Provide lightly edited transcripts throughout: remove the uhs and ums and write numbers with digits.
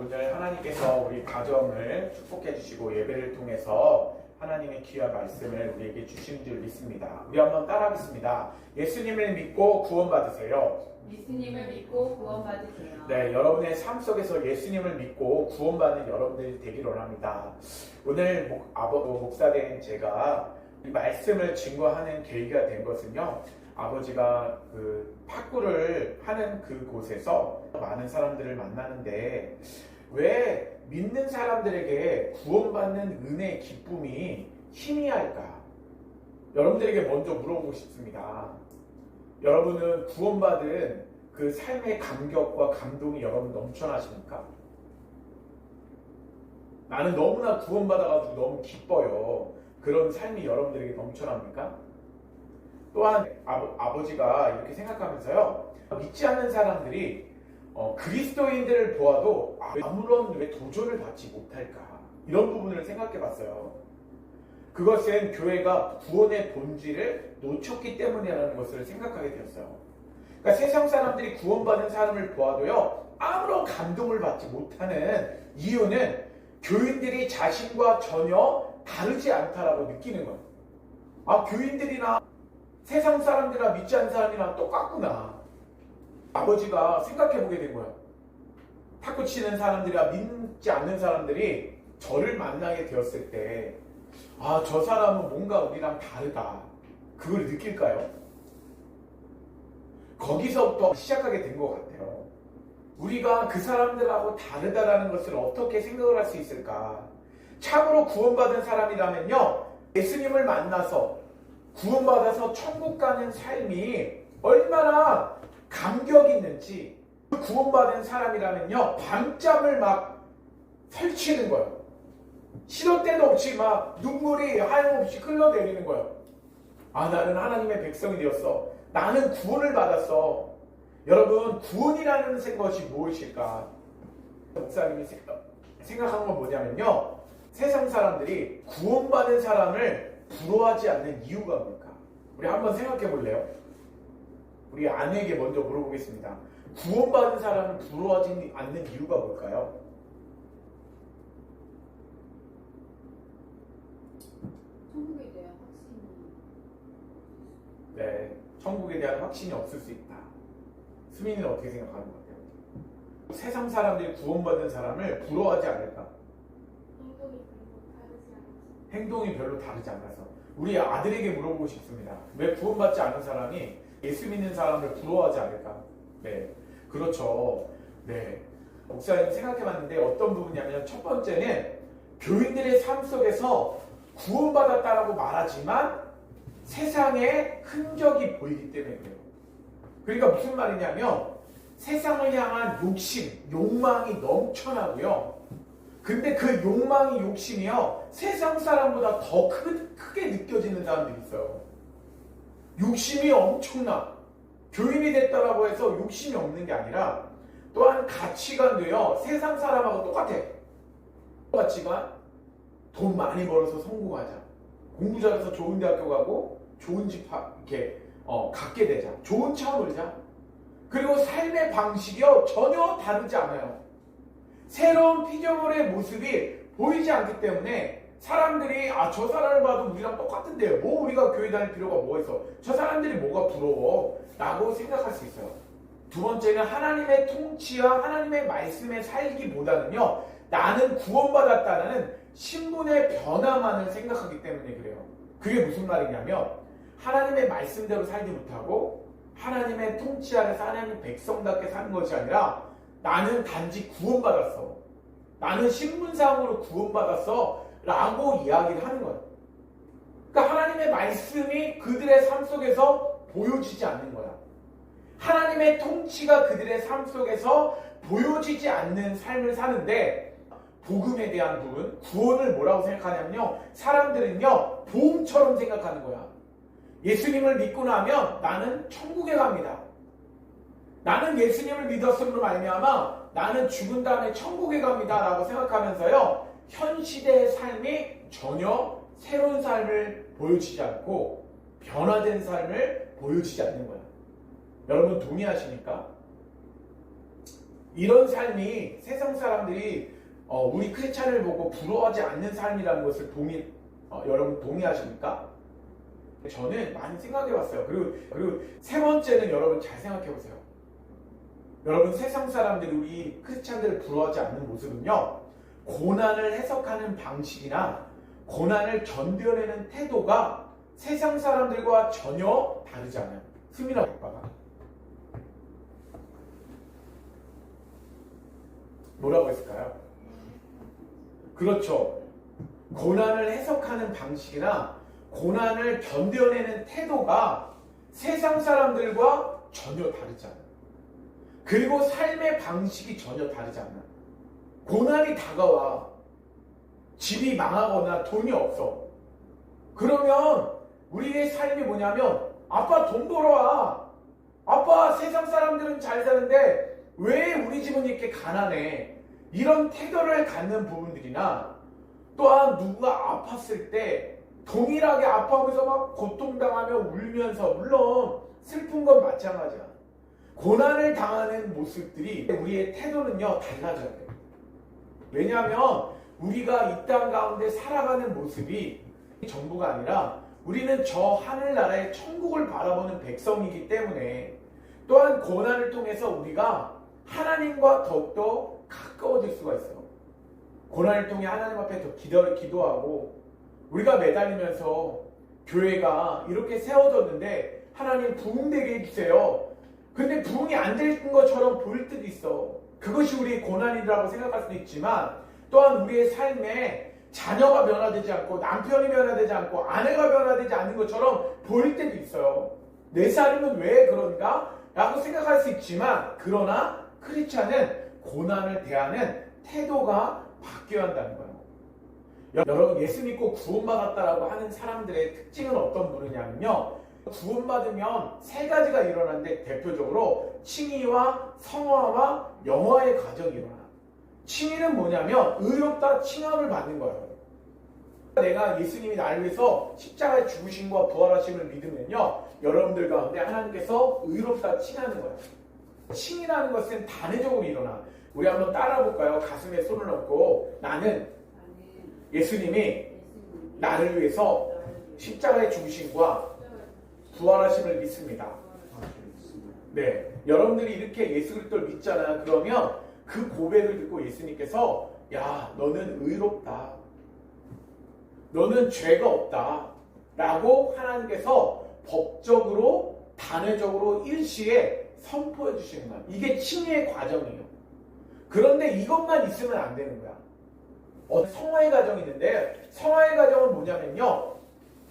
오늘 하나님께서 우리 가정을 축복해 주시고 예배를 통해서 하나님의 귀한 말씀을 우리에게 주신 줄 믿습니다. 우리 한번 따라하겠습니다. 예수님을 믿고 구원받으세요. 예수님을 믿고 구원받으세요. 네, 여러분의 삶 속에서 예수님을 믿고 구원받는 여러분들이 되기를 원합니다. 오늘 목사된 제가 이 말씀을 증거하는 계기가 된 것은요, 아버지가 그 파쿠를 하는 그곳에서 많은 사람들을 만나는데 왜 믿는 사람들에게 구원받는 은혜의 기쁨이 희미할까? 여러분들에게 먼저 물어보고 싶습니다. 여러분은 구원받은 그 삶의 감격과 감동이 여러분 넘쳐나십니까? 나는 너무나 구원받아가지고 너무 기뻐요. 그런 삶이 여러분들에게 넘쳐납니까? 또한 아버지가 이렇게 생각하면서요, 믿지 않는 사람들이 그리스도인들을 보아도 아무런 왜 도전을 받지 못할까, 이런 부분을 생각해 봤어요. 그것은 교회가 구원의 본질을 놓쳤기 때문이라는 것을 생각하게 되었어요. 그러니까 세상 사람들이 구원받은 사람을 보아도요, 아무런 감동을 받지 못하는 이유는 교인들이 자신과 전혀 다르지 않다라고 느끼는 거예요. 교인들이나 세상 사람들이나 믿지 않는 사람이랑 똑같구나. 아버지가 생각해보게 된 거예요. 탁구 치는 사람들이나 믿지 않는 사람들이 저를 만나게 되었을 때, 저 사람은 뭔가 우리랑 다르다, 그걸 느낄까요? 거기서부터 시작하게 된 것 같아요. 우리가 그 사람들하고 다르다라는 것을 어떻게 생각을 할 수 있을까? 참으로 구원받은 사람이라면요, 예수님을 만나서 구원받아서 천국 가는 삶이 얼마나 감격이 있는지, 구원받은 사람이라면요, 밤잠을 막 설치는 거예요. 시도 때도 없이 막 눈물이 하염없이 흘러내리는 거예요. 나는 하나님의 백성이 되었어. 나는 구원을 받았어. 여러분, 구원이라는 것이 무엇일까? 목사님이 생각한 건 뭐냐면요, 세상 사람들이 구원받은 사람을 부러워하지 않는 이유가 뭘까? 우리 한번 생각해 볼래요? 우리 아내에게 먼저 물어보겠습니다. 구원받은 사람을 부러워하지 않는 이유가 뭘까요? 천국에 대한 확신이. 네, 천국에 대한 확신이 없을 수 있다. 수민이는 어떻게 생각하는 것 같아요? 세상 사람들이 구원받은 사람을 부러워하지 않을까? 행동이 별로 다르지 않아서. 우리 아들에게 물어보고 싶습니다. 왜 구원받지 않은 사람이 예수 믿는 사람을 부러워하지 않을까? 네, 그렇죠. 네, 목사님 생각해봤는데 어떤 부분이냐면, 첫 번째는 교인들의 삶 속에서 구원받았다라고 말하지만 세상에 흔적이 보이기 때문에 그래요. 그러니까 무슨 말이냐면, 세상을 향한 욕심, 욕망이 넘쳐나고요. 근데 그 욕망이, 욕심이요, 세상 사람보다 더 크게 느껴지는 사람들이 있어요. 욕심이 엄청나. 교인이 됐다라고 해서 욕심이 없는 게 아니라, 또한 가치관도요, 세상 사람하고 똑같아. 가치관, 돈 많이 벌어서 성공하자, 공부 잘해서 좋은 대학교 가고 좋은 집 이렇게 갖게 되자, 좋은 차 몰자. 그리고 삶의 방식이요, 전혀 다르지 않아요. 새로운 피조물의 모습이 보이지 않기 때문에 사람들이 저 사람을 봐도 우리랑 똑같은데요, 뭐 우리가 교회 다닐 필요가 뭐가 있어, 저 사람들이 뭐가 부러워 라고 생각할 수 있어요. 두 번째는 하나님의 통치와 하나님의 말씀에 살기보다는요, 나는 구원받았다는 신분의 변화만을 생각하기 때문에 그래요. 그게 무슨 말이냐면, 하나님의 말씀대로 살지 못하고 하나님의 통치 아래서 하나님 백성답게 사는 것이 아니라, 나는 단지 구원받았어, 나는 신분상으로 구원받았어 라고 이야기를 하는 거예요. 그러니까 하나님의 말씀이 그들의 삶 속에서 보여지지 않는 거야. 하나님의 통치가 그들의 삶 속에서 보여지지 않는 삶을 사는데, 복음에 대한 부분, 구원을 뭐라고 생각하냐면요, 사람들은요, 보험처럼 생각하는 거야. 예수님을 믿고 나면 나는 천국에 갑니다. 나는 예수님을 믿었음으로 말미암아 나는 죽은 다음에 천국에 갑니다 라고 생각하면서요, 현 시대의 삶이 전혀 새로운 삶을 보여주지 않고 변화된 삶을 보여주지 않는 거야. 여러분 동의하십니까? 이런 삶이 세상 사람들이 우리 크리스찬을 보고 부러워하지 않는 삶이라는 것을 여러분 동의하십니까? 저는 많이 생각해봤어요. 그리고 세 번째는 여러분 잘 생각해보세요. 여러분 세상 사람들이 우리 크리스찬들을 부러워하지 않는 모습은요, 고난을 해석하는 방식이나 고난을 견뎌내는 태도가 세상 사람들과 전혀 다르지 않아요. 스미나 오빠가 뭐라고 했을까요? 그렇죠. 고난을 해석하는 방식이나 고난을 견뎌내는 태도가 세상 사람들과 전혀 다르지 않아요. 그리고 삶의 방식이 전혀 다르지 않아요. 고난이 다가와. 집이 망하거나 돈이 없어. 그러면 우리의 삶이 뭐냐면, 아빠 돈 벌어와. 아빠 세상 사람들은 잘 사는데 왜 우리 집은 이렇게 가난해? 이런 태도를 갖는 부분들이나, 또한 누가 아팠을 때 동일하게 아파하면서 막 고통당하며 울면서, 물론 슬픈 건 마찬가지야. 고난을 당하는 모습들이 우리의 태도는요 달라져야 돼요. 왜냐하면 우리가 이 땅 가운데 살아가는 모습이 전부가 아니라 우리는 저 하늘나라의 천국을 바라보는 백성이기 때문에, 또한 고난을 통해서 우리가 하나님과 더욱더 가까워질 수가 있어요. 고난을 통해 하나님 앞에 더 기도하고, 우리가 매달리면서 교회가 이렇게 세워졌는데 하나님 부흥되게 해주세요. 근데 부흥이 안 될 것처럼 보일 때도 있어. 그것이 우리의 고난이라고 생각할 수도 있지만, 또한 우리의 삶에 자녀가 변화되지 않고 남편이 변화되지 않고 아내가 변화되지 않는 것처럼 보일 때도 있어요. 내 삶은 왜 그런가? 라고 생각할 수 있지만, 그러나 크리스찬은 고난을 대하는 태도가 바뀌어야 한다는 거예요. 여러분, 예수 믿고 구원받았다라고 하는 사람들의 특징은 어떤 분이냐면요, 구원받으면 세 가지가 일어나는데, 대표적으로 칭의와 성화와 영화의 과정이 일어나. 칭의는 뭐냐면 의롭다 칭함을 받는 거예요. 내가 예수님이 나를 위해서 십자가에 죽으심과 부활하심을 믿으면요, 여러분들 가운데 하나님께서 의롭다 칭하는 거예요. 칭이라는 것은 단회적으로 일어나. 우리 한번 따라 볼까요? 가슴에 손을 얹고, 나는 예수님이 나를 위해서 십자가에 죽으심과 부활하심을 믿습니다. 네, 여러분들이 이렇게 예수 그리스도를 믿잖아요. 그러면 그 고백을 듣고 예수님께서, 야, 너는 의롭다, 너는 죄가 없다 라고 하나님께서 법적으로 단회적으로 일시에 선포해 주시는 거야. 이게 칭의의 과정이에요. 그런데 이것만 있으면 안 되는 거야. 성화의 과정이 있는데, 성화의 과정은 뭐냐면요,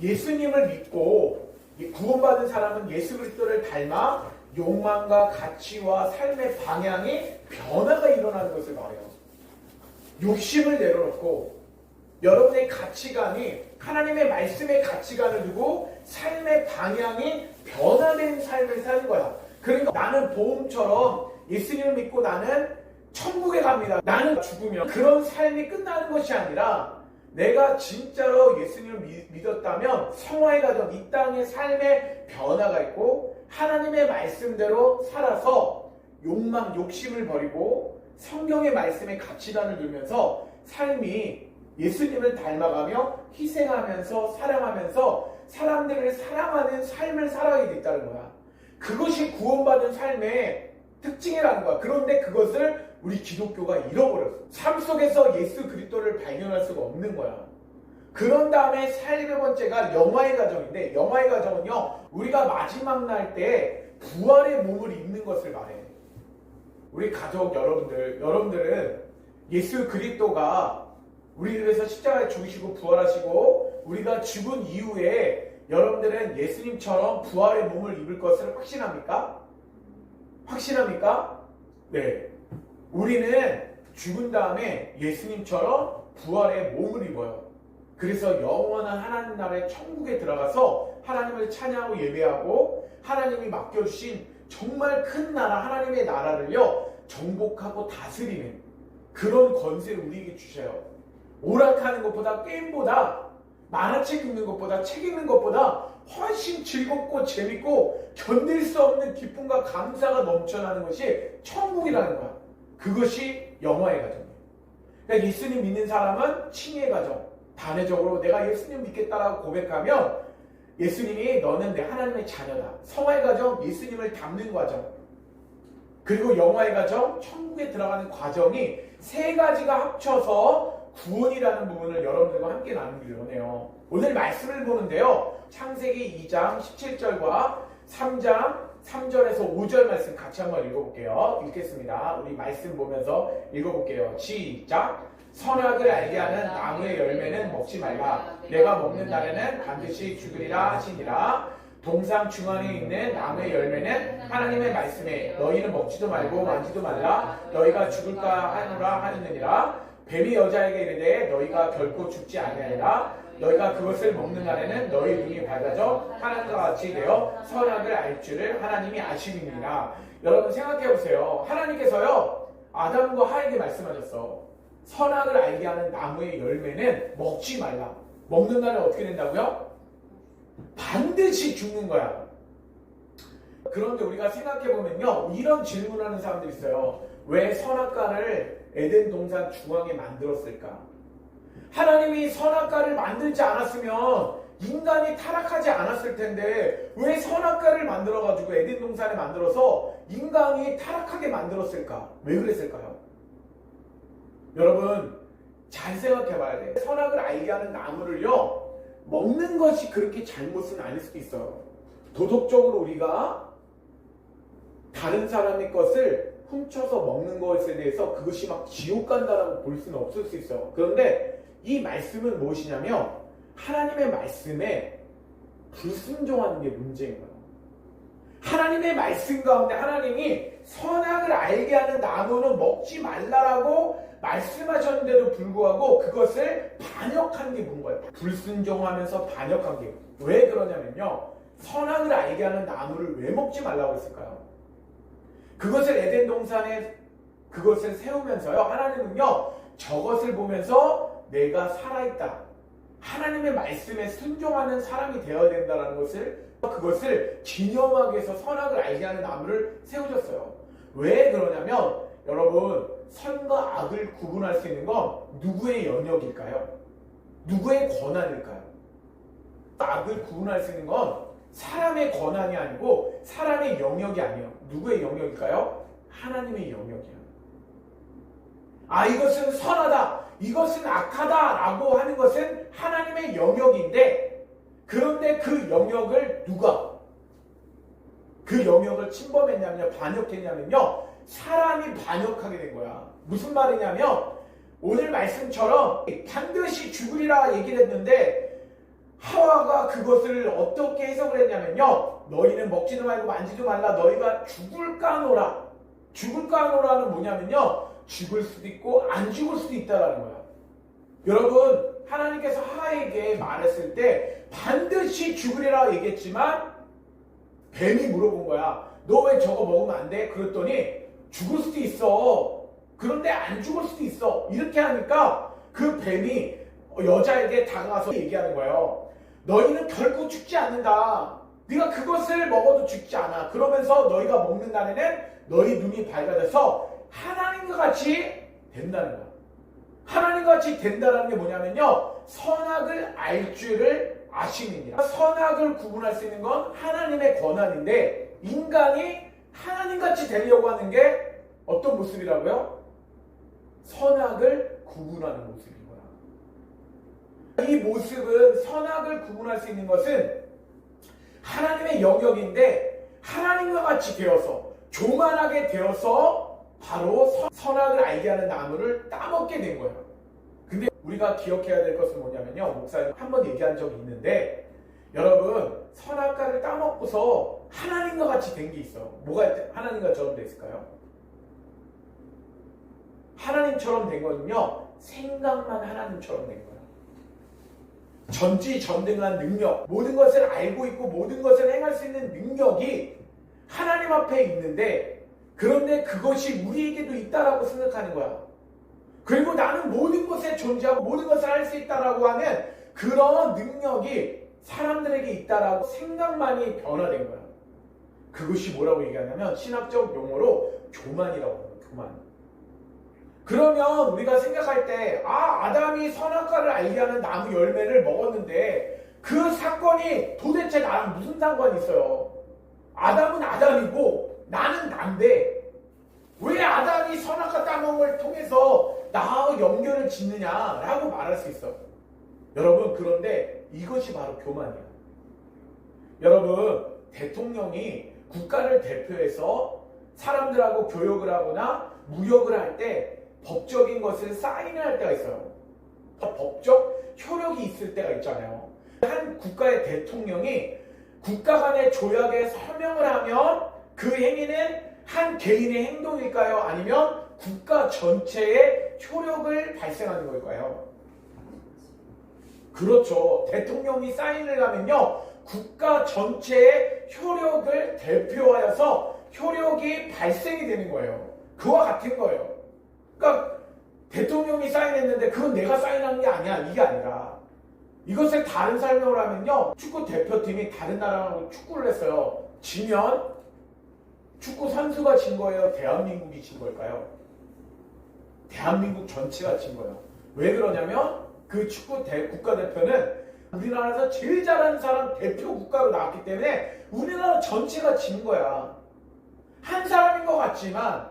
예수님을 믿고 구원받은 사람은 예수 그리스도를 닮아 욕망과 가치와 삶의 방향이 변화가 일어나는 것을 말해요. 욕심을 내려놓고 여러분의 가치관이 하나님의 말씀의 가치관을 두고 삶의 방향이 변화된 삶을 사는 거야. 그러니까 나는 보험처럼 예수님을 믿고 나는 천국에 갑니다, 나는 죽으면, 그런 삶이 끝나는 것이 아니라, 내가 진짜로 예수님을 믿었다면 성화의 과정, 이 땅의 삶의 변화가 있고 하나님의 말씀대로 살아서 욕심을 버리고 성경의 말씀의 가치관을 두면서 삶이 예수님을 닮아가며 희생하면서 사랑하면서 사람들을 사랑하는 삶을 살아가게 됐다는 거야. 그것이 구원받은 삶의 특징이라는 거야. 그런데 그것을 우리 기독교가 잃어버렸어. 삶 속에서 예수 그리스도를 발견할 수가 없는 거야. 그런 다음에 세 번째가 영화의 과정인데, 영화의 과정은요, 우리가 마지막 날 때 부활의 몸을 입는 것을 말해. 우리 가족 여러분들은 예수 그리스도가 우리를 위해서 십자가에 죽으시고 부활하시고 우리가 죽은 이후에 여러분들은 예수님처럼 부활의 몸을 입을 것을 확신합니까? 확신합니까? 네. 우리는 죽은 다음에 예수님처럼 부활의 몸을 입어요. 그래서 영원한 하나님 나라의 천국에 들어가서 하나님을 찬양하고 예배하고 하나님이 맡겨주신 정말 큰 나라, 하나님의 나라를요, 정복하고 다스리는 그런 권세를 우리에게 주셔요. 오락하는 것보다, 게임보다, 만화책 읽는 것보다, 책 읽는 것보다 훨씬 즐겁고 재밌고 견딜 수 없는 기쁨과 감사가 넘쳐나는 것이 천국이라는 거야. 그것이 영화의 과정이에요. 그러니까 예수님 믿는 사람은 칭의의 과정. 단회적으로 내가 예수님 믿겠다라고 고백하면 예수님이 너는 내 하나님의 자녀다. 성화의 과정, 예수님을 닮는 과정. 그리고 영화의 과정, 천국에 들어가는 과정이 세 가지가 합쳐서 구원이라는 부분을 여러분들과 함께 나누기를 원해요. 오늘 말씀을 보는데요. 창세기 2장 17절과 3장 3절에서 5절 말씀 같이 한번 읽어볼게요. 읽겠습니다. 우리 말씀 보면서 읽어볼게요. 시작! 선악을 알게 하는 나무의 열매는 먹지 말라. 내가 먹는 날에는 반드시 죽으리라 하시니라. 동상 중앙에 있는 나무의 열매는 하나님의 말씀에 너희는 먹지도 말고 만지도 말라. 너희가 죽을까 하노라 하느니라. 뱀이 여자에게 이르되 너희가 결코 죽지 아니하리라. 너희가 그것을 먹는 날에는 너희 눈이 밝아져 하나님과 같이 되어 선악을 알 줄을 하나님이 아시느니라. 여러분 생각해보세요. 하나님께서요 아담과 하에게 말씀하셨어. 선악을 알게 하는 나무의 열매는 먹지 말라. 먹는 날에 어떻게 된다고요? 반드시 죽는 거야. 그런데 우리가 생각해보면요 이런 질문하는 사람들이 있어요. 왜 선악과를 에덴 동산 중앙에 만들었을까? 하나님이 선악과를 만들지 않았으면 인간이 타락하지 않았을 텐데 왜 선악과를 만들어가지고 에덴 동산에 만들어서 인간이 타락하게 만들었을까? 왜 그랬을까요? 여러분 잘 생각해봐야 돼. 선악을 알게 하는 나무를요 먹는 것이 그렇게 잘못은 아닐 수도 있어요. 도덕적으로 우리가 다른 사람의 것을 훔쳐서 먹는 것에 대해서 그것이 막 지옥 간다라고 볼 수는 없을 수 있어요. 그런데 이 말씀은 무엇이냐면 하나님의 말씀에 불순종하는 게 문제인 거예요. 하나님의 말씀 가운데 하나님이 선악을 알게 하는 나무는 먹지 말라라고 말씀하셨는데도 불구하고 그것을 반역한 게 뭔 거예요? 불순종하면서 반역한 게. 왜 그러냐면요. 선악을 알게 하는 나무를 왜 먹지 말라고 했을까요? 그것을 에덴 동산에 그것을 세우면서요. 하나님은요. 저것을 보면서 내가 살아있다. 하나님의 말씀에 순종하는 사람이 되어야 된다는 것을 그것을 기념하기 위해서 선악을 알게 하는 나무를 세우셨어요. 왜 그러냐면 여러분 선과 악을 구분할 수 있는 건 누구의 영역일까요? 누구의 권한일까요? 악을 구분할 수 있는 건 사람의 권한이 아니고 사람의 영역이 아니에요. 누구의 영역일까요? 하나님의 영역이에요. 아 이것은 선하다, 이것은 악하다 라고 하는 것은 하나님의 영역인데 그런데 그 영역을 누가 그 영역을 침범했냐면요 반역했냐면요 사람이 반역하게 된 거야. 무슨 말이냐면 오늘 말씀처럼 반드시 죽으리라 얘기를 했는데 하와가 그것을 어떻게 해석을 했냐면요 너희는 먹지도 말고 만지도 말라. 너희가 죽을까 하노라. 죽을까 하노라는 뭐냐면요 죽을 수도 있고 안 죽을 수도 있다라는 거야. 여러분 하나님께서 하와에게 말했을 때 반드시 죽으리라 얘기했지만 뱀이 물어본 거야. 너 왜 저거 먹으면 안 돼? 그랬더니 죽을 수도 있어. 그런데 안 죽을 수도 있어. 이렇게 하니까 그 뱀이 여자에게 다가가서 얘기하는 거예요. 너희는 결코 죽지 않는다. 네가 그것을 먹어도 죽지 않아. 그러면서 너희가 먹는 날에는 너희 눈이 밝아져서 하나님과 같이 된다는 거야. 하나님과 같이 된다는 게 뭐냐면요. 선악을 알 줄을 아시느니라. 선악을 구분할 수 있는 건 하나님의 권한인데 인간이 하나님같이 되려고 하는 게 어떤 모습이라고요? 선악을 구분하는 모습인 거야. 이 모습은 선악을 구분할 수 있는 것은 하나님의 영역인데 하나님과 같이 되어서 교만하게 되어서 바로 선악을 알게 하는 나무를 따먹게 된 거예요. 근데 우리가 기억해야 될 것은 뭐냐면요. 목사님 한번 얘기한 적이 있는데 여러분 선악과를 따먹고서 하나님과 같이 된 게 있어요. 뭐가 하나님과처럼 됐을까요? 하나님처럼 된 거는요. 생각만 하나님처럼 된 거예요. 전지전능한 능력, 모든 것을 알고 있고 모든 것을 행할 수 있는 능력이 하나님 앞에 있는데 그런데 그것이 우리에게도 있다라고 생각하는 거야. 그리고 나는 모든 것에 존재하고 모든 것을 할 수 있다라고 하는 그런 능력이 사람들에게 있다라고 생각만이 변화된 거야. 그것이 뭐라고 얘기하냐면 신학적 용어로 교만이라고 해요. 교만. 그러면 우리가 생각할 때, 아담이 선악과를 알게 하는 나무 열매를 먹었는데 그 사건이 도대체 나랑 무슨 상관이 있어요? 아담은 아담이고 나는 난데 왜 아담이 선악과 따먹은 걸 통해서 나하고 연결을 짓느냐라고 말할 수 있어. 여러분, 그런데 이것이 바로 교만이야. 여러분, 대통령이 국가를 대표해서 사람들하고 교역을 하거나 무역을 할 때 법적인 것을 사인을 할 때가 있어요. 법적 효력이 있을 때가 있잖아요. 한 국가의 대통령이 국가 간의 조약에 서명을 하면 그 행위는 한 개인의 행동일까요? 아니면 국가 전체의 효력을 발생하는 걸까요? 그렇죠. 대통령이 사인을 하면요, 국가 전체의 효력을 대표하여서 효력이 발생이 되는 거예요. 그와 같은 거예요. 그러니까 대통령이 사인했는데 그건 내가 사인한 게 아니야, 이게 아니라 이것을 다른 설명을 하면요, 축구 대표팀이 다른 나라하고 축구를 했어요. 지면 축구 선수가 진 거예요? 대한민국이 진 걸까요? 대한민국 전체가 진 거예요. 왜 그러냐면 그 축구 국가대표는 우리나라에서 제일 잘하는 사람 대표 국가로 나왔기 때문에 우리나라 전체가 진 거야. 한 사람인 것 같지만,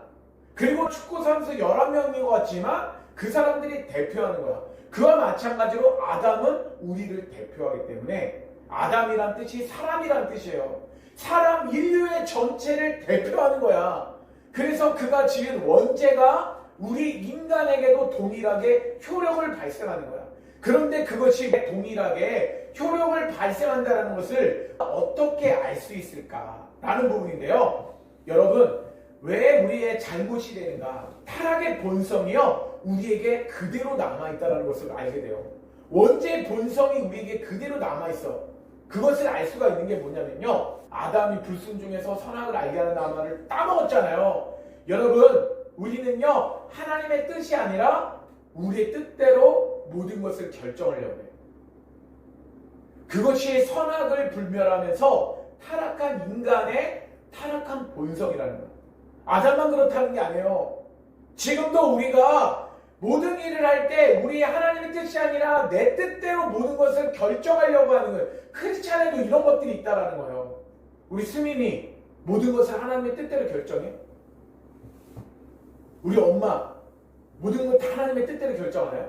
그리고 축구 선수 11명인 것 같지만 그 사람들이 대표하는 거야. 그와 마찬가지로 아담은 우리를 대표하기 때문에 아담이란 뜻이 사람이란 뜻이에요. 사람 인류의 전체를 대표하는 거야. 그래서 그가 지은 원죄가 우리 인간에게도 동일하게 효력을 발생하는 거야. 그런데 그것이 동일하게 효력을 발생한다는 것을 어떻게 알 수 있을까라는 부분인데요. 여러분, 왜 우리의 잘못이 되는가? 타락의 본성이요, 우리에게 그대로 남아있다는 것을 알게 돼요. 원죄의 본성이 우리에게 그대로 남아있어. 그것을 알 수가 있는 게 뭐냐면요, 아담이 불순종해서 선악을 알게 하는 나무를 따먹었잖아요. 여러분, 우리는요, 하나님의 뜻이 아니라 우리의 뜻대로 모든 것을 결정하려고 해요. 그것이 선악을 불멸하면서 타락한 인간의 타락한 본성이라는 거예요. 아담만 그렇다는 게 아니에요. 지금도 우리가 모든 일을 할 때 우리 하나님의 뜻이 아니라 내 뜻대로 모든 것을 결정하려고 하는 거예요. 크리스찬에도 이런 것들이 있다라는 거예요. 우리 스민이 모든 것을 하나님의 뜻대로 결정해? 우리 엄마 모든 것 다 하나님의 뜻대로 결정하나요?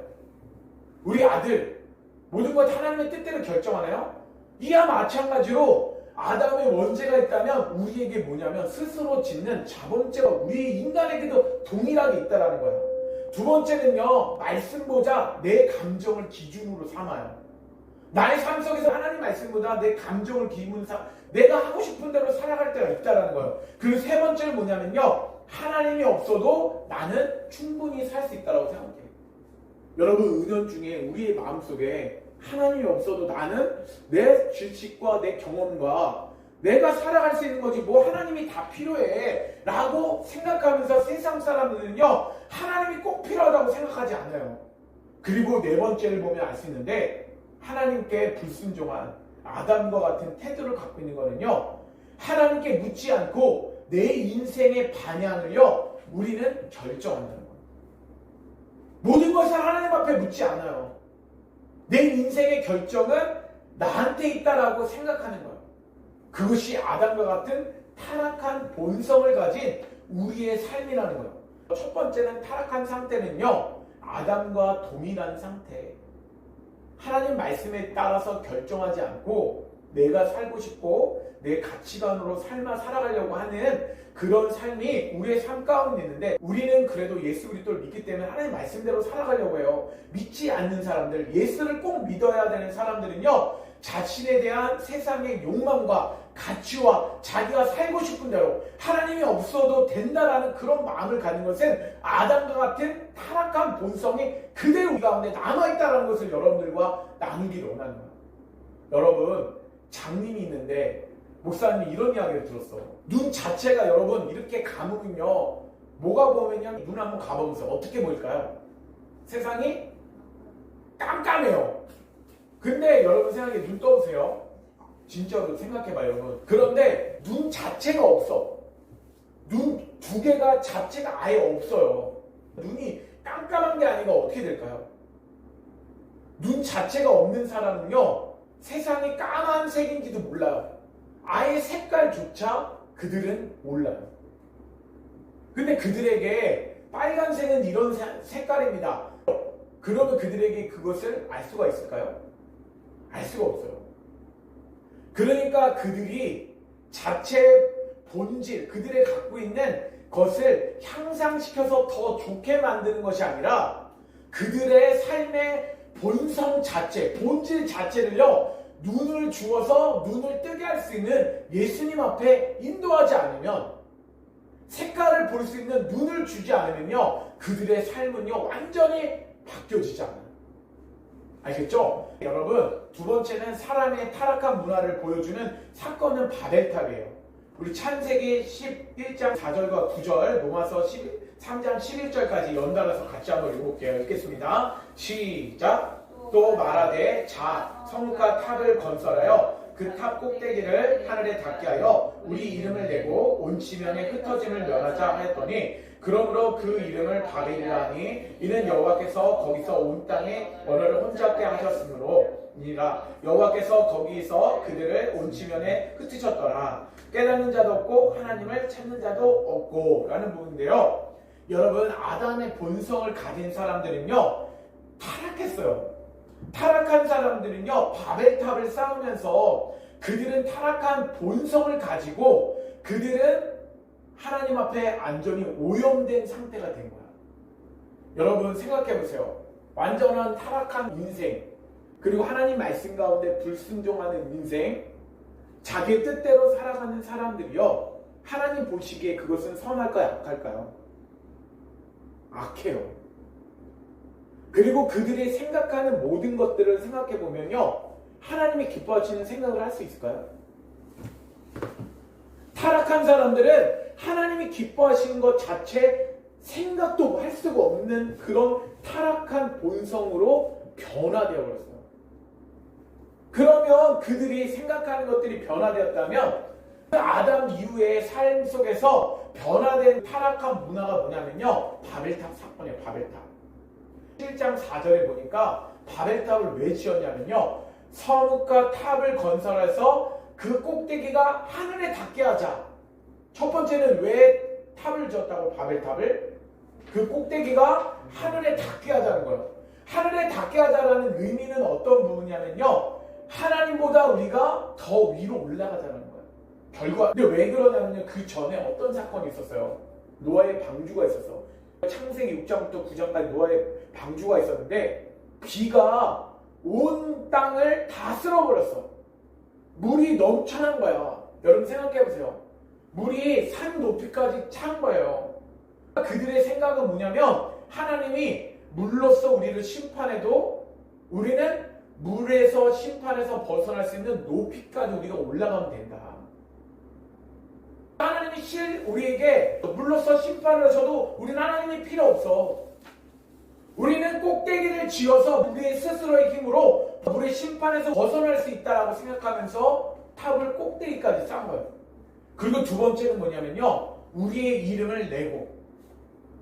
우리 아들 모든 것 다 하나님의 뜻대로 결정하나요? 이와 마찬가지로 아담의 원죄가 있다면 우리에게 뭐냐면 스스로 짓는 자범죄가 우리 인간에게도 동일하게 있다라는 거예요. 두 번째는요, 말씀보다 내 감정을 기준으로 삼아요. 나의 삶 속에서 하나님 말씀보다 내 감정을 기준으로 내가 하고 싶은 대로 살아갈 때가 있다라는 거예요. 그리고 세 번째는 뭐냐면요, 하나님이 없어도 나는 충분히 살 수 있다고 생각해요. 여러분, 은연중에 우리의 마음속에 하나님이 없어도 나는 내 지식과 내 경험과 내가 살아갈 수 있는 거지 뭐 하나님이 다 필요해 라고 생각하면서 세상 사람들은요, 하나님이 꼭 필요하다고 생각하지 않아요. 그리고 네 번째를 보면 알 수 있는데, 하나님께 불순종한 아담과 같은 태도를 갖고 있는 거는요, 하나님께 묻지 않고 내 인생의 방향을요, 우리는 결정한다는 거예요. 모든 것을 하나님 앞에 묻지 않아요. 내 인생의 결정은 나한테 있다라고 생각하는 거예요. 그것이 아담과 같은 타락한 본성을 가진 우리의 삶이라는 거예요. 첫 번째는 타락한 상태는요, 아담과 동일한 상태. 하나님 말씀에 따라서 결정하지 않고 내가 살고 싶고 내 가치관으로 살아가려고 하는 그런 삶이 우리의 삶 가운데 있는데, 우리는 그래도 예수 그리스도를 믿기 때문에 하나님 말씀대로 살아가려고 해요. 믿지 않는 사람들, 예수를 꼭 믿어야 되는 사람들은요, 자신에 대한 세상의 욕망과 가치와 자기가 살고 싶은 대로 하나님이 없어도 된다라는 그런 마음을 가진 것은 아담과 같은 타락한 본성이 그대로 우리 가운데 남아있다는 것을 여러분들과 나누기를 원하는 거예요. 여러분, 장님이 있는데 목사님이 이런 이야기를 들었어. 눈 자체가 여러분 이렇게 감으면요, 뭐가 보면요, 눈 한번 감아보세요. 어떻게 보일까요? 세상이 깜깜해요. 근데 여러분 생각에 눈 떠보세요. 진짜로 생각해봐요, 여러분. 그런데 눈 자체가 없어. 눈 두 개가 자체가 아예 없어요. 눈이 깜깜한 게 아니라 어떻게 될까요? 눈 자체가 없는 사람은요, 세상이 까만색인지도 몰라요. 아예 색깔조차 그들은 몰라요. 근데 그들에게 빨간색은 이런 색깔입니다. 그러면 그들에게 그것을 알 수가 있을까요? 알 수가 없어요. 그러니까 그들이 자체 본질, 그들의 갖고 있는 것을 향상시켜서 더 좋게 만드는 것이 아니라 그들의 삶의 본성 자체, 본질 자체를요, 눈을 주어서 눈을 뜨게 할 수 있는 예수님 앞에 인도하지 않으면, 색깔을 볼 수 있는 눈을 주지 않으면요, 그들의 삶은요, 완전히 바뀌어지지 않아요. 알겠죠? 여러분, 두 번째는 사람의 타락한 문화를 보여주는 사건은 바벨탑이에요. 우리 창세기 11장 4절과 9절, 로마서 3장 11절까지 연달아서 같이 한번 읽어볼게요. 읽겠습니다. 시작. 또 말하되 자 성읍과 탑을 건설하여 그 탑 꼭대기를 하늘에 닿게 하여 우리 이름을 내고 온 지면에 흩어짐을 면하자 하였더니 그러므로 그 이름을 바벨이라 하니 이는 여호와께서 거기서 온 땅에 언어를 혼잡게 하셨으므로 이니라. 여호와께서 거기서 그들을 온 지면에 흩으셨더라. 깨닫는 자도 없고 하나님을 찾는 자도 없고 라는 부분인데요, 여러분, 아담의 본성을 가진 사람들은요 타락했어요. 타락한 사람들은요 바벨탑을 쌓으면서 그들은 타락한 본성을 가지고 그들은 하나님 앞에 완전히 오염된 상태가 된 거야. 여러분 생각해 보세요. 완전한 타락한 인생, 그리고 하나님 말씀 가운데 불순종하는 인생, 자기의 뜻대로 살아가는 사람들이요, 하나님 보시기에 그것은 선할까요, 악할까요? 악해요. 그리고 그들이 생각하는 모든 것들을 생각해 보면요, 하나님이 기뻐하시는 생각을 할 수 있을까요? 타락한 사람들은 하나님이 기뻐하시는 것 자체 생각도 할 수가 없는 그런 타락한 본성으로 변화되어 버렸어요. 그러면 그들이 생각하는 것들이 변화되었다면 아담 이후의 삶 속에서 변화된 타락한 문화가 뭐냐면요, 바벨탑 사건이에요. 바벨탑. 7장 4절에 보니까 바벨탑을 왜 지었냐면요, 성읍과 탑을 건설해서 그 꼭대기가 하늘에 닿게 하자. 첫 번째는 왜 탑을 지었다고, 바벨탑을? 그 꼭대기가 하늘에 닿게 하자는 거예요. 하늘에 닿게 하자라는 의미는 어떤 부분이냐면요, 하나님보다 우리가 더 위로 올라가자는 거예요. 결과. 근데 왜 그러냐면요, 그 전에 어떤 사건이 있었어요? 노아의 방주가 있었어. 창세기 6장부터 9장까지 노아의 방주가 있었는데 비가 온 땅을 다 쓸어버렸어. 물이 넘쳐난 거야. 여러분 생각해보세요. 물이 산 높이까지 찬 거예요. 그들의 생각은 뭐냐면 하나님이 물로써 우리를 심판해도 우리는 물에서 심판에서 벗어날 수 있는 높이까지 우리가 올라가면 된다. 하나님이 우리에게 물로써 심판을 하셔도 우리는 하나님이 필요 없어. 우리는 꼭대기를 지어서 우리의 스스로의 힘으로 물의 심판에서 벗어날 수 있다라고 생각하면서 탑을 꼭대기까지 쌓은 거예요. 그리고 두 번째는 뭐냐면요, 우리의 이름을 내고,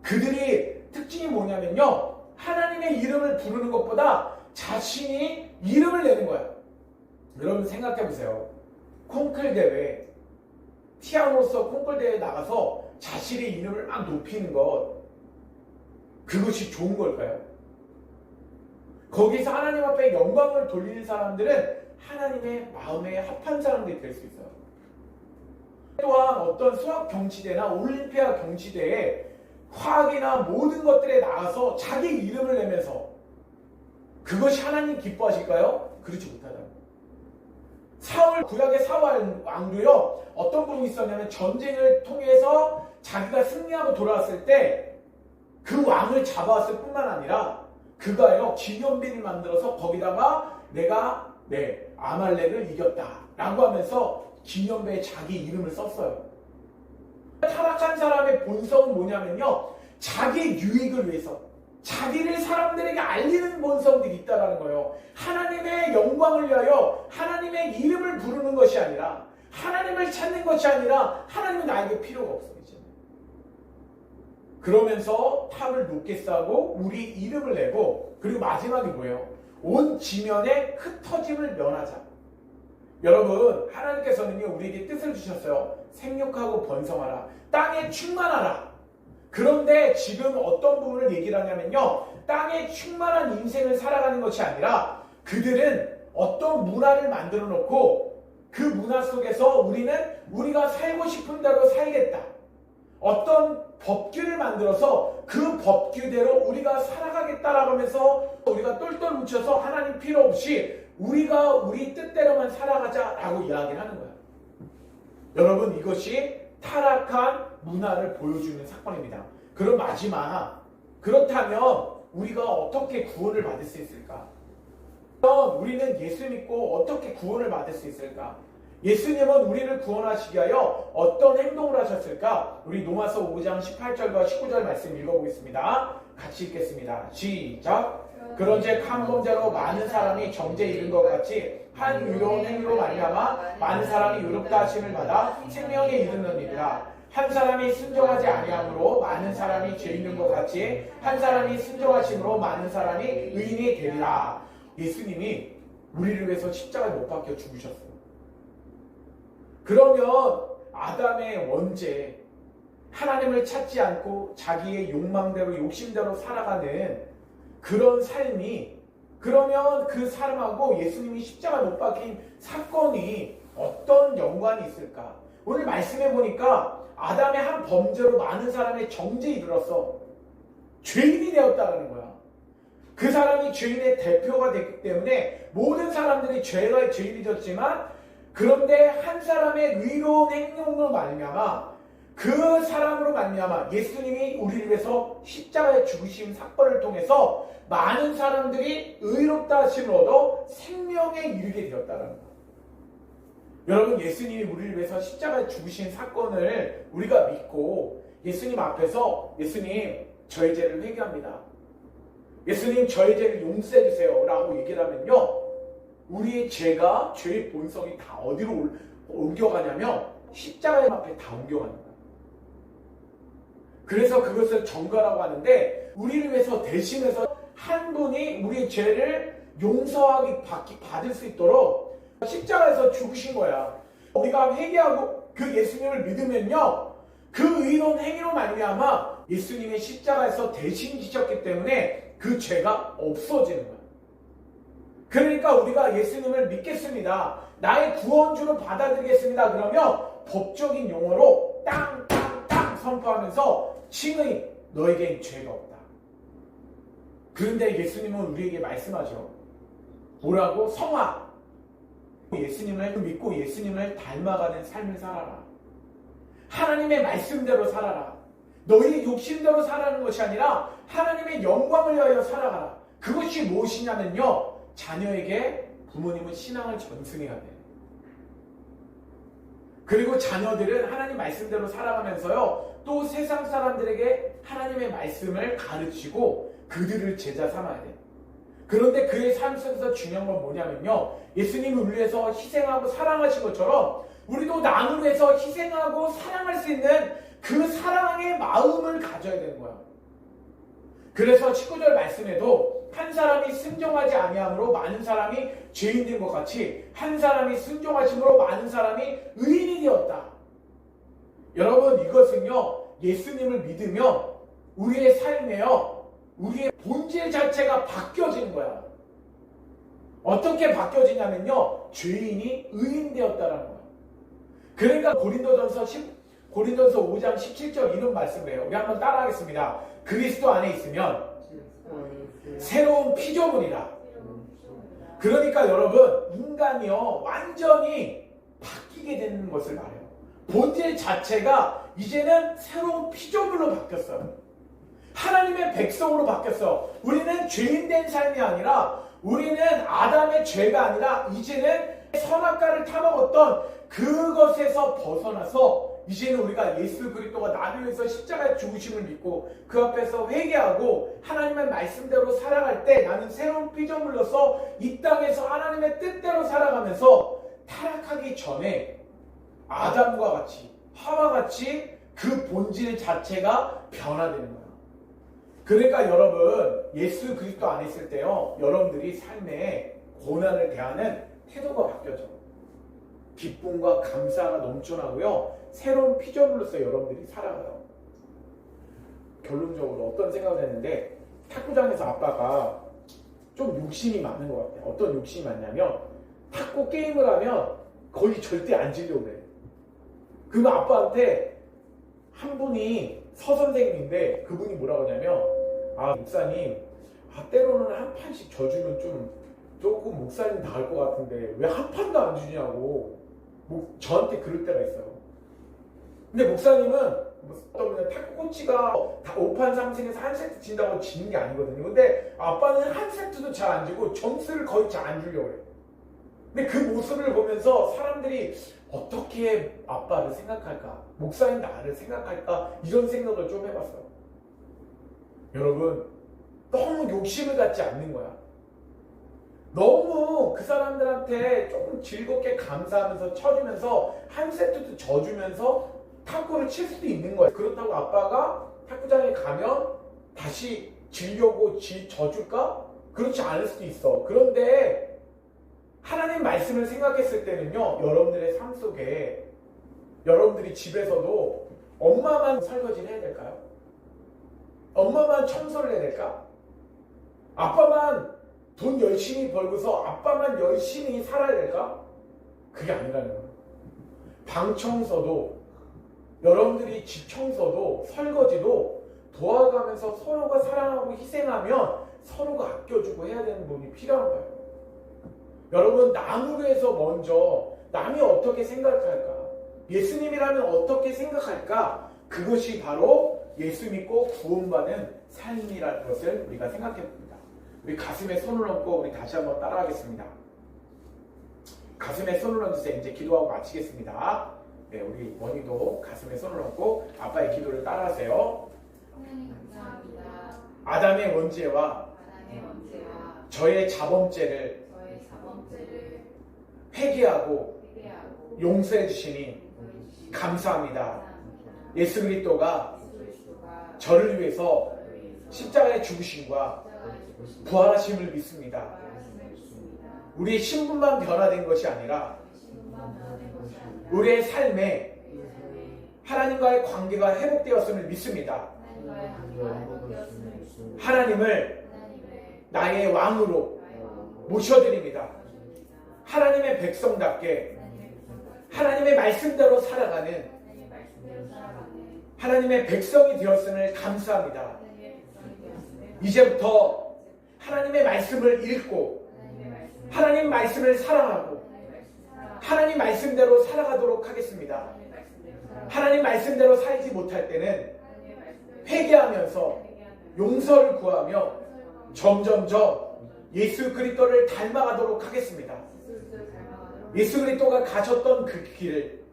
그들이 특징이 뭐냐면요, 하나님의 이름을 부르는 것보다 자신이 이름을 내는 거야. 여러분 생각해보세요. 콩쿨 대회, 피아노서 콩쿨 대회에 나가서 자신의 이름을 막 높이는 것, 그것이 좋은 걸까요? 거기서 하나님 앞에 영광을 돌리는 사람들은 하나님의 마음에 합한 사람들이 될 수 있어요. 또한 어떤 수학 경시대나 올림피아 경시대에 화학이나 모든 것들에 나가서 자기 이름을 내면서 그것이 하나님 기뻐하실까요? 그렇지 못하다는 거예요. 구약의 사울 왕도요, 어떤 분이 있었냐면 전쟁을 통해서 자기가 승리하고 돌아왔을 때 그 왕을 잡아왔을 뿐만 아니라 그가요 기념비를 만들어서 거기다가 내가 아말렉을 이겼다 라고 하면서 기념배에 자기 이름을 썼어요. 타락한 사람의 본성은 뭐냐면요, 자기 유익을 위해서 자기를 사람들에게 알리는 본성들이 있다는 거예요. 하나님의 영광을 위하여 하나님의 이름을 부르는 것이 아니라, 하나님을 찾는 것이 아니라 하나님은 나에게 필요가 없어요. 그러면서 탑을 높게 쌓고 우리 이름을 내고 그리고 마지막이 뭐예요? 온 지면에 흩어짐을 면하자. 여러분 하나님께서는요 우리에게 뜻을 주셨어요. 생육하고 번성하라. 땅에 충만하라. 그런데 지금 어떤 부분을 얘기를 하냐면요. 땅에 충만한 인생을 살아가는 것이 아니라 그들은 어떤 문화를 만들어 놓고 그 문화 속에서 우리는 우리가 살고 싶은 대로 살겠다. 어떤 법규를 만들어서 그 법규대로 우리가 살아가겠다라고 하면서 우리가 똘똘 뭉쳐서 하나님 필요 없이 우리가 우리 뜻대로만 살아가자라고 이야기를 하는 거야. 여러분 이것이 타락한 문화를 보여주는 사건입니다. 그럼 마지막 그렇다면 우리가 어떻게 구원을 받을 수 있을까? 그럼 우리는 예수 믿고 어떻게 구원을 받을 수 있을까? 예수님은 우리를 구원하시기 위하여 어떤 행동을 하셨을까? 우리 로마서 5장 18절과 19절 말씀 읽어보겠습니다. 같이 읽겠습니다. 시작! 그런즉 한 범죄로 많은 사람이 정죄에 이른 것 같이 한 의로운 행위로 말미암아 많은 사람이 의롭다 하심을 받아 생명에 이르느니라. 한 사람이 순종하지 아니함으로 많은 사람이 죄 있는 것 같이 한 사람이 순종하심으로 많은 사람이 의인이 되리라. 예수님이 우리를 위해서 십자가에 못 박혀 죽으셨어요. 그러면 아담의 원죄, 하나님을 찾지 않고 자기의 욕망대로 욕심대로 살아가는 그런 삶이, 그러면 그 사람하고 예수님이 십자가에 못 박힌 사건이 어떤 연관이 있을까? 오늘 말씀해 보니까 아담의 한 범죄로 많은 사람의 정죄에 이르렀어. 죄인이 되었다는 거야. 그 사람이 죄인의 대표가 됐기 때문에 모든 사람들이 죄인이 되었지만, 그런데 한 사람의 의로운 행동으로 말미암아 그 사람으로 말미암아 예수님이 우리를 위해서 십자가에 죽으신 사건을 통해서 많은 사람들이 의롭다 하심을 얻어 생명에 이르게 되었다는 거예요. 여러분 예수님이 우리를 위해서 십자가에 죽으신 사건을 우리가 믿고 예수님 앞에서 예수님 저의 죄를 회개합니다. 예수님 저의 죄를 용서해 주세요 라고 얘기를 하면요. 우리의 죄가 죄의 본성이 다 어디로 옮겨가냐면 십자가의 앞에 다 옮겨가는 거야. 그래서 그것을 전가라고 하는데 우리를 위해서 대신해서 한 분이 우리의 죄를 받을 수 있도록 십자가에서 죽으신 거야. 우리가 회개하고 그 예수님을 믿으면요. 그 의로운 행위로 말미암아 예수님의 십자가에서 대신 지셨기 때문에 그 죄가 없어지는 거야. 그러니까 우리가 예수님을 믿겠습니다. 나의 구원주로 받아들이겠습니다. 그러면 법적인 용어로 땅땅땅 선포하면서 칭의 너에겐 죄가 없다. 그런데 예수님은 우리에게 말씀하죠. 뭐라고? 성화. 예수님을 믿고 예수님을 닮아가는 삶을 살아라. 하나님의 말씀대로 살아라. 너희의 욕심대로 살아가는 것이 아니라 하나님의 영광을 위하여 살아가라. 그것이 무엇이냐면요. 자녀에게 부모님은 신앙을 전승해야 돼. 그리고 자녀들은 하나님 말씀대로 살아가면서요. 또 세상 사람들에게 하나님의 말씀을 가르치고 그들을 제자 삼아야 돼. 그런데 그의 삶 속에서 중요한 건 뭐냐면요. 예수님이 우리 위해서 희생하고 사랑하신 것처럼 우리도 남을 위해서 희생하고 사랑할 수 있는 그 사랑의 마음을 가져야 되는 거야. 그래서 19절 말씀에도 한 사람이 순종하지 아니함으로 많은 사람이 죄인 된 것 같이 한 사람이 순종하심으로 많은 사람이 의인이 되었다. 여러분 이것은요. 예수님을 믿으면 우리의 삶에요. 우리의 본질 자체가 바뀌어지는 거야. 어떻게 바뀌어지냐면요. 죄인이 의인 되었다는 거야. 그러니까 고린도전서 5장 17절 이런 말씀을 해요. 우리 한번 따라하겠습니다. 그리스도 안에 있으면 새로운 피조물이라. 그러니까 여러분 인간이요 완전히 바뀌게 되는 것을 말해요. 본질 자체가 이제는 새로운 피조물로 바뀌었어요. 하나님의 백성으로 바뀌었어. 우리는 죄인된 삶이 아니라 우리는 아담의 죄가 아니라 이제는 선악과를 타먹었던 그것에서 벗어나서 이제는 우리가 예수 그리스도가 나를 위해서 십자가에 죽으심을 믿고 그 앞에서 회개하고 하나님의 말씀대로 살아갈 때 나는 새로운 피조물로서 이 땅에서 하나님의 뜻대로 살아가면서 타락하기 전에 아담과 같이 하와 같이 그 본질 자체가 변화되는 거야. 그러니까 여러분 예수 그리스도 안에 있을 때요, 여러분들이 삶에 고난을 대하는 태도가 바뀌어져. 기쁨과 감사가 넘쳐나고요, 새로운 피조물로서 여러분들이 살아가요. 결론적으로 어떤 생각을 했는데, 탁구장에서 아빠가 좀 욕심이 많은 것 같아요. 어떤 욕심이 많냐면, 탁구 게임을 하면 거의 절대 안 지려고 그래. 그러면 아빠한테 한 분이 서선생님인데, 그분이 뭐라고 하냐면, 아 목사님, 때로는 한 판씩 져주면 조금 목사님 나을 것 같은데 왜 한 판도 안 주냐고 저한테 그럴 때가 있어요. 근데 목사님은 어떤 분은 탁구 코치가 다 5판 3승에서 한 세트 진다고 지는 게 아니거든요. 근데 아빠는 한 세트도 잘 안 지고 점수를 거의 잘 안 주려고 해요. 근데 그 모습을 보면서 사람들이 어떻게 아빠를 생각할까, 목사님 나를 생각할까, 이런 생각을 좀 해봤어요. 여러분, 너무 욕심을 갖지 않는 거야. 너무 그 사람들한테 조금 즐겁게 감사하면서 쳐주면서 한 세트도 져주면서 탁구를 칠 수도 있는 거야. 그렇다고 아빠가 탁구장에 가면 다시 지려고 져줄까? 그렇지 않을 수도 있어. 그런데 하나님 말씀을 생각했을 때는요, 여러분들의 삶 속에, 여러분들이 집에서도 엄마만 설거지를 해야 될까요? 엄마만 청소를 해야 될까? 아빠만 돈 열심히 벌고서 아빠만 열심히 살아야 될까? 그게 아니라는 거예요. 방 청소도, 여러분들이 집 청소도, 설거지도 도와가면서 서로가 사랑하고 희생하면 서로가 아껴주고 해야 되는 부분이 필요한 거예요. 여러분, 남으로 해서 먼저 남이 어떻게 생각할까? 예수님이라면 어떻게 생각할까? 그것이 바로 예수 믿고 구원받는 삶이라는 것을 우리가 생각해 봅니다. 우리 가슴에 손을 얹고 우리 다시 한번 따라하겠습니다. 가슴에 손을 얹으세요. 이제 기도하고 마치겠습니다. 네, 우리 원희도 가슴에 손을 얹고 아빠의 기도를 따라하세요. 하나님 감사합니다. 아담의 원죄와 저의 자범죄를 회개하고 용서해 주시니 감사합니다. 예수 그리스도가 저를 위해서 십자가에 죽으심과 부활하심을 믿습니다. 우리의 신분만 변화된 것이 아니라 우리의 삶에 하나님과의 관계가 회복되었음을 믿습니다. 하나님을 나의 왕으로 모셔드립니다. 하나님의 백성답게 하나님의 말씀대로 살아가는 하나님의 백성이 되었음을 감사합니다. 이제부터 하나님의 말씀을 읽고 하나님 말씀을 사랑하고 하나님 말씀대로 살아가도록 하겠습니다. 하나님 말씀대로 살지 못할 때는 회개하면서 용서를 구하며 점점점 예수 그리스도를 닮아가도록 하겠습니다. 예수 그리스도가 가셨던 그 길을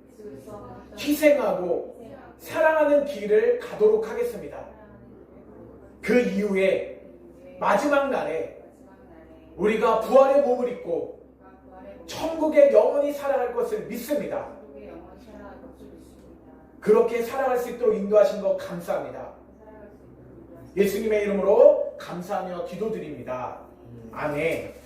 희생하고 사랑하는 길을 가도록 하겠습니다. 그 이후에 마지막 날에 우리가 부활의 몸을 입고 천국에 영원히 살아갈 것을 믿습니다. 그렇게 살아갈 수 있도록 인도하신 것 감사합니다. 예수님의 이름으로 감사하며 기도드립니다. 아멘.